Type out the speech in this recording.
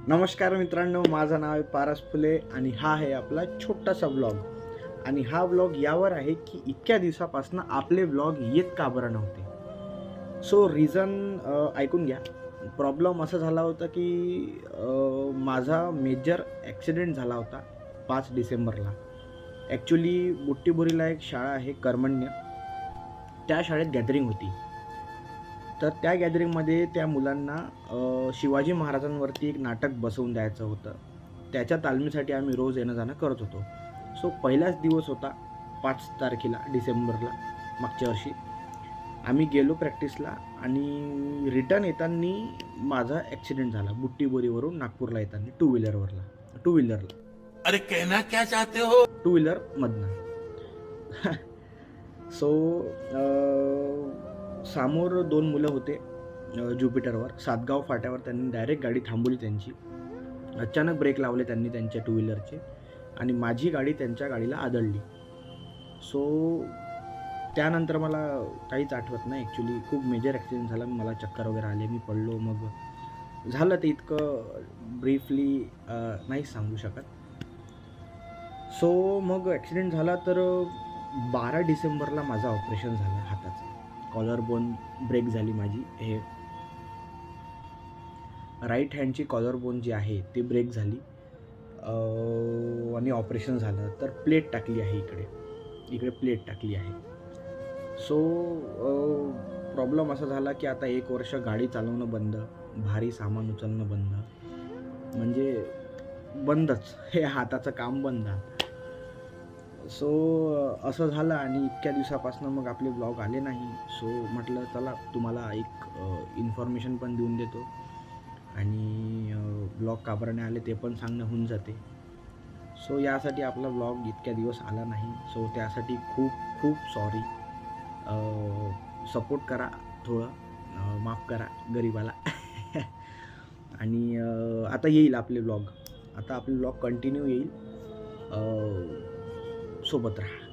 नमस्कार मित्रांनो, माझं नाव आहे पारस फुले आणि हा आहे आपला छोटासा व्लॉग. आणि हा व्लॉग यावर आहे की इतक्या दिवसापासून आपले व्लॉग येत का बरं नव्हते. सो रिझन ऐकून घ्या. प्रॉब्लेम असा झाला होता की माझा मेजर ॲक्सिडेंट झाला होता 5 डिसेंबरला. ॲक्च्युली बुट्टीबोरीला एक शाळा आहे कर्मण्य, त्या शाळेत गॅदरिंग होती. तर त्या गॅदरिंगमध्ये त्या मुलांना शिवाजी महाराजांवरती एक नाटक बसवून द्यायचं होतं. त्याच्या तालमीसाठी आम्ही रोज येणं-जाणं करत होतो. सो पहिलाच दिवस होता 5 तारखेला डिसेंबरला मागच्या वर्षी. आम्ही गेलो प्रॅक्टिसला आणि रिटर्न येताना माझा ॲक्सिडेंट झाला बुट्टीबोरीवरून नागपूरला येताना टू व्हीलरला. अरे कहना क्या चाहते हो? टू व्हीलरमधनं. सो समोर 2 मुलं होते ज्युपिटरवर. सातगाव फाट्यावर त्यांनी डायरेक्ट गाडी थांबवली त्यांची. अचानक ब्रेक लावले त्यांनी त्यांच्या टू व्हीलरचे आणि माझी गाडी त्यांच्या गाडीला आदळली. सो त्यानंतर मला काहीच आठवत नाही. ॲक्च्युली खूप मेजर ॲक्सिडेंट झाला. मला चक्कर वगैरे आले, मी पडलो. मग झालं ते इतकं ब्रीफली नाहीच सांगू शकत. सो मग ॲक्सिडेंट झाला तर 12 डिसेंबरला माझं ऑपरेशन झालं हाताचं. कॉलर बोन ब्रेक झाली माझी. हे राईट हँडची कॉलर बोन जी आहे ती ब्रेक झाली आणि ऑपरेशन झालं. तर प्लेट टाकली आहे इकडे प्लेट टाकली आहे. सो प्रॉब्लेम असा झाला की आता 1 वर्ष गाडी चालवणं बंद, भारी सामान उचलणं बंद, म्हणजे बंदच. हे हाताचं काम बंद. सो असं झालं आणि इतक्या दिवसापासून मग आपले ब्लॉग आले नाही. सो म्हटलं चला तुम्हाला एक इन्फॉर्मेशन पण देऊन देतो आणि ब्लॉग का बरं नाही आले ते पण सांगणं होऊन जाते. सो यासाठी आपला ब्लॉग इतक्या दिवस आला नाही. सो त्यासाठी खूप खूप सॉरी. सपोर्ट करा थोडं, माफ करा गरिबाला. आणि आता येईल आपले ब्लॉग. आता आपले ब्लॉग कंटिन्यू येईल. सोबत राहा.